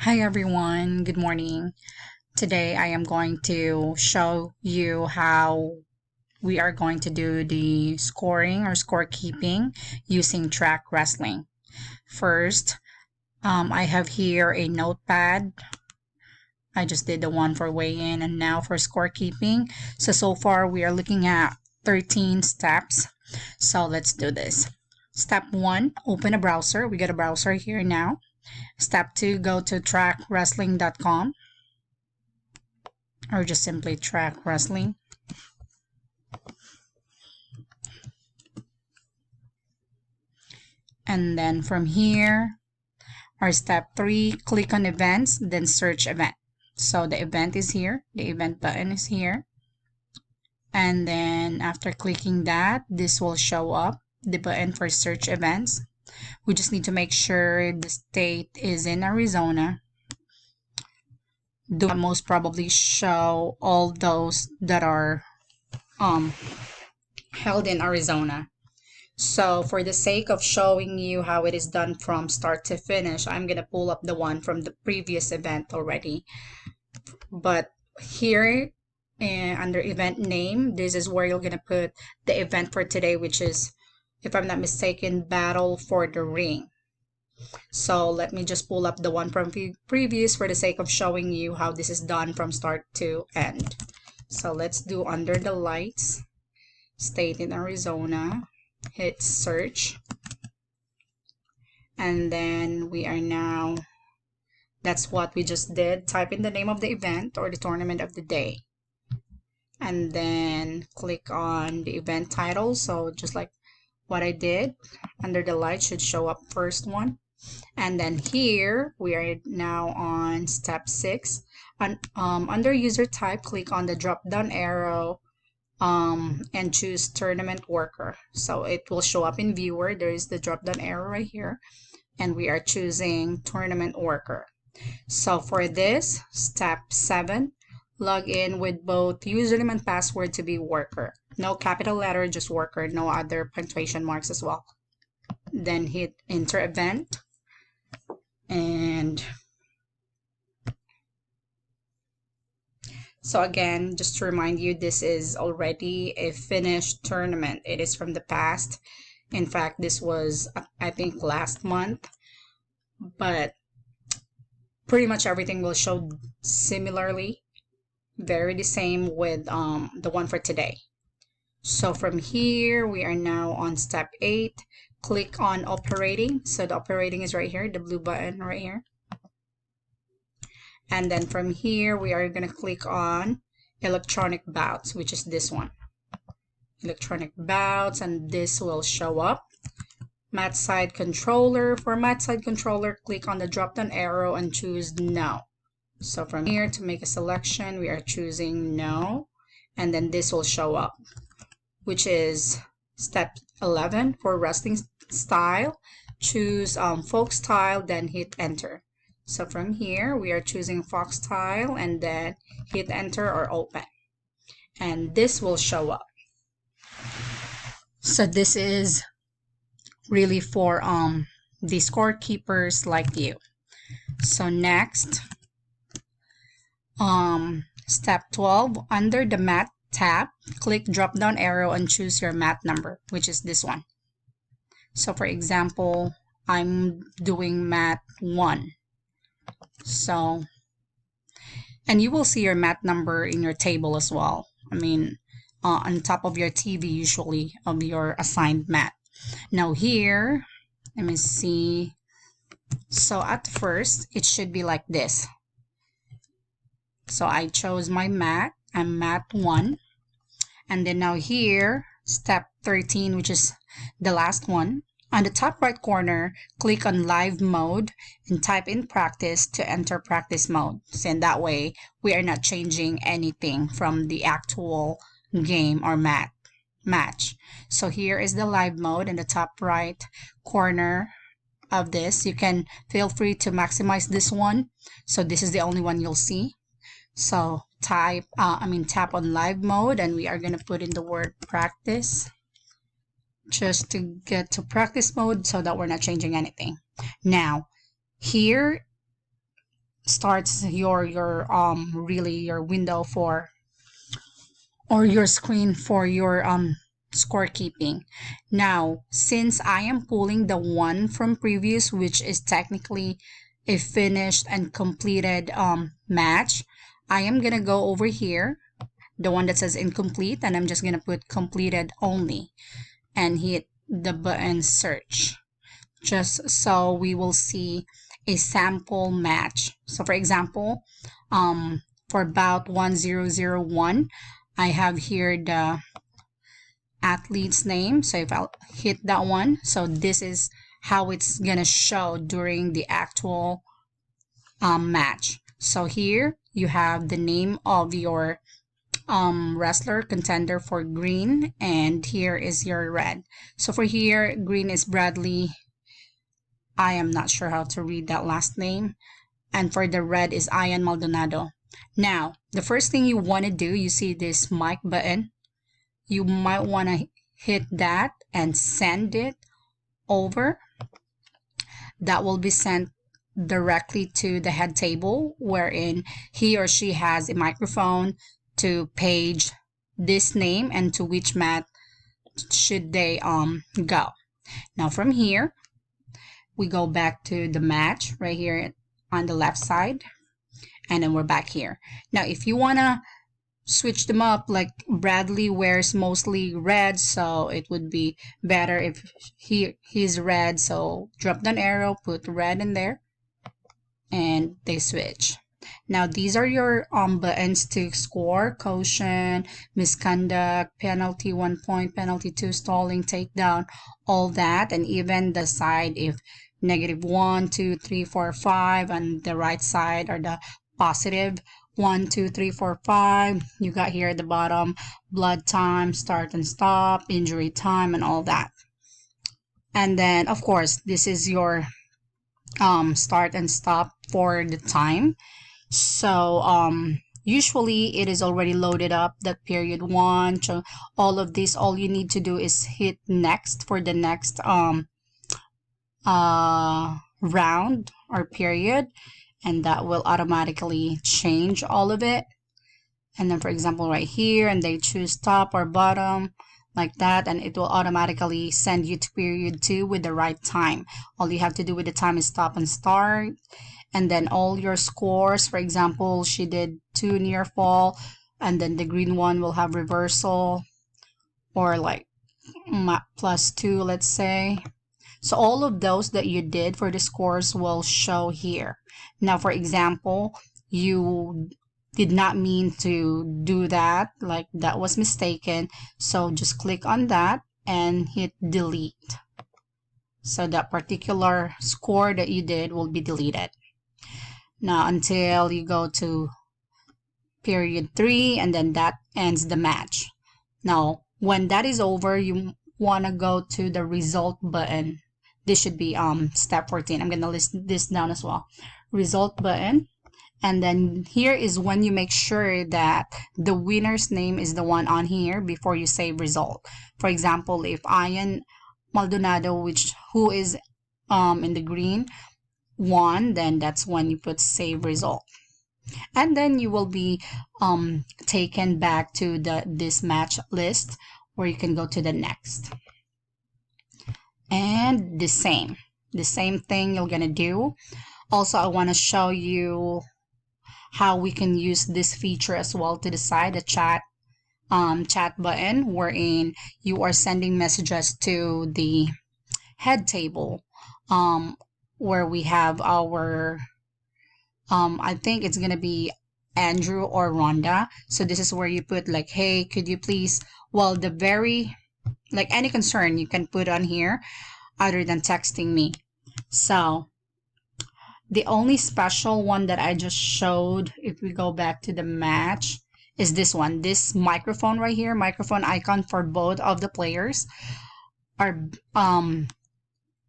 Hi everyone, good morning. Today I am going to show you how we are going to do the scoring or scorekeeping using track wrestling. First, I have here a notepad. I just did the one for weigh-in and now for scorekeeping. So far we are looking at 13 steps. So let's do this. Step 1, open a browser. We got a browser here now. Step 2, go to trackwrestling.com or just simply track wrestling. And then from here, our step 3, click on events, then search event. So the event is here, the event button is here. And then after clicking that, this will show up, the button for search events. We just need to make sure the state is in Arizona. Do most probably show all those that are held in Arizona. So for the sake of showing you how it is done from start to finish, I'm going to pull up the one from the previous event already. But here under event name, this is where you're going to put the event for today, which is, if I'm not mistaken, Battle for the Ring. So let me just pull up the one from previous for the sake of showing you how this is done from start to end. So let's do under the lights, state in Arizona, hit search, and then we are now, that's what we just did, type in the name of the event or the tournament of the day, and then click on the event title. So just like what I did, under the light should show up first one. And then here we are now on step 6. Under user type, click on the drop down arrow and choose tournament worker. So it will show up in viewer. There is the drop down arrow right here, and we are choosing tournament worker. So for this, step 7, log in with both username and password to be worker. No capital letter, just worker, no other punctuation marks as well. Then hit enter event. And so again, just to remind you, this is already a finished tournament. It is from the past. In fact, this was, I think, last month. But pretty much everything will show similarly. Very the same with the one for today. So from here, we are now on step 8. Click on operating. So the operating is right here, the blue button right here. And then from here, we are going to click on electronic bouts, which is this one. Electronic bouts, and this will show up. Mat side controller. For mat side controller, click on the drop down arrow and choose no. So from here, to make a selection, we are choosing no. And then this will show up, which is step 11 for wrestling style. Choose folk style, then hit enter. So from here, we are choosing folk style and then hit enter or open. And this will show up. So this is really for the scorekeepers like you. So next, step 12, under the mat tab, click drop down arrow and choose your mat number, which is this one. So for example, I'm doing mat 1. So, and you will see your mat number in your table as well. I mean, on top of your TV usually of your assigned mat. Now here, let me see. So at first, it should be like this. So I chose my mat. I'm mat 1. And then now here, step 13, which is the last one. On the top right corner, click on live mode and type in practice to enter practice mode. So in that way, we are not changing anything from the actual game or match. So here is the live mode in the top right corner of this. You can feel free to maximize this one. So this is the only one you'll see. So tap on live mode, and we are going to put in the word practice just to get to practice mode so that we're not changing anything. Now, here starts your really your window for, or your screen for your scorekeeping. Now, since I am pulling the one from previous, which is technically a finished and completed match, I am gonna go over here, the one that says incomplete, and I'm just gonna put completed only and hit the button search, just so we will see a sample match. So for example, for bout 1001, I have here the athlete's name. So if I'll hit that one, so this is how it's gonna show during the actual match. So here you have the name of your wrestler contender for green, and here is your red. So for here, green is Bradley. I am not sure how to read that last name. And for the red is Ian Maldonado. Now, the first thing you want to do, you see this mic button. You might want to hit that and send it over. That will be sent directly to the head table, wherein he or she has a microphone to page this name and to which mat should they go. Now from here, we go back to the match right here on the left side, and then we're back here. Now if you want to switch them up, like Bradley wears mostly red, so it would be better if he's red, so drop down arrow, put red in there, and they switch. Now these are your buttons to score: caution, misconduct, penalty 1 point, penalty 2, stalling, takedown, all that, and even the side if -1, 2, 3, 4, 5, and the right side are the positive 1, 2, 3, 4, 5. You got here at the bottom blood time, start and stop, injury time, and all that. And then of course this is your start and stop for the time. So usually it is already loaded up, that period 1. So all of this, all you need to do is hit next for the next round or period, and that will automatically change all of it. And then for example right here, and they choose top or bottom like that, and it will automatically send you to period 2 with the right time. All you have to do with the time is stop and start. And then all your scores, for example, she did 2 near fall, and then the green one will have reversal, or like +2, let's say. So all of those that you did for the scores will show here. Now for example, you did not mean to do that, like that was mistaken, so just click on that and hit delete. So that particular score that you did will be deleted. Now until you go to period 3, and then that ends the match. Now when that is over, you want to go to the result button. This should be step 14. I'm going to list this down as well. Result button. And then here is when you make sure that the winner's name is the one on here before you save result. For example, if Ian Maldonado, who is in the green, won, then that's when you put save result. And then you will be taken back to this match list, where you can go to the next. And the same thing you're gonna do. Also, I want to show you how we can use this feature as well to the side, the chat button, wherein you are sending messages to the head table, where we have our I think it's gonna be Andrew or Rhonda. So this is where you put like, hey, could you please, well, the very, like any concern you can put on here other than texting me. So the only special one that I just showed, if we go back to the match, is this one. This microphone right here, microphone icon for both of the players, are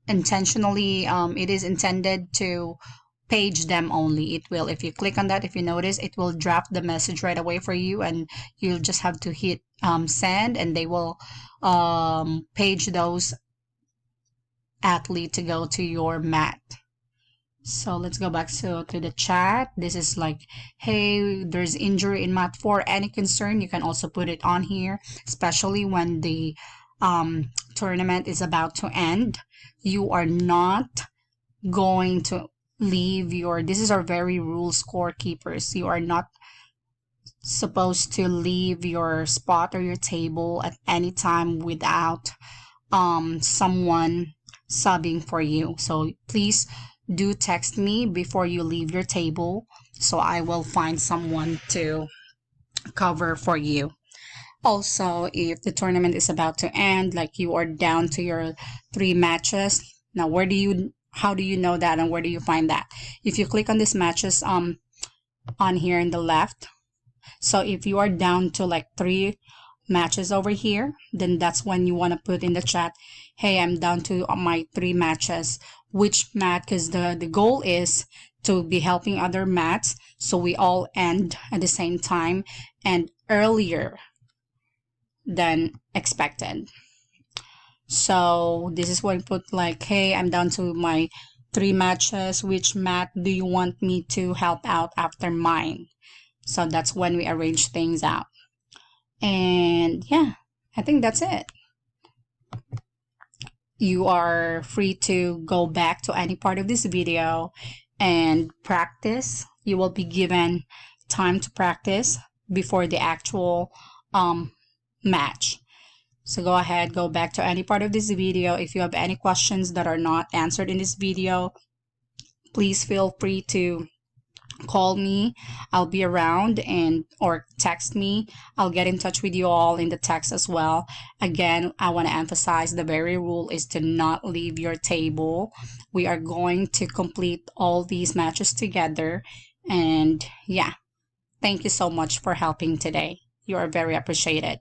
intentionally, it is intended to page them only. It will, if you click on that, if you notice, it will draft the message right away for you, and you'll just have to hit send, and they will page those athlete to go to your mat. So let's go back to the chat. This is like, hey, there's injury in mat 4. Any concern, you can also put it on here, especially when the tournament is about to end. You are not going to leave your, this is our very rule scorekeepers. You are not supposed to leave your spot or your table at any time without someone subbing for you. So please do text me before you leave your table, so I will find someone to cover for you. Also, if the tournament is about to end, like you are down to your 3 matches, now how do you know that, and where do you find that? If you click on these matches on here in the left, so if you are down to like 3 matches over here, then that's when you want to put in the chat, hey, I'm down to my 3 matches. Which mat? Because the goal is to be helping other mats, so we all end at the same time and earlier than expected. So this is what I put, like, hey, I'm down to my 3 matches. Which mat do you want me to help out after mine? So that's when we arrange things out. And yeah, I think that's it. You are free to go back to any part of this video and practice. You will be given time to practice before the actual match. So go ahead, go back to any part of this video. If you have any questions that are not answered in this video, please feel free to call me. I'll be around, and or text me. I'll get in touch with you all in the text as well. Again, I want to emphasize the very rule is to not leave your table. We are going to complete all these matches together. And yeah, thank you so much for helping today. You are very appreciated.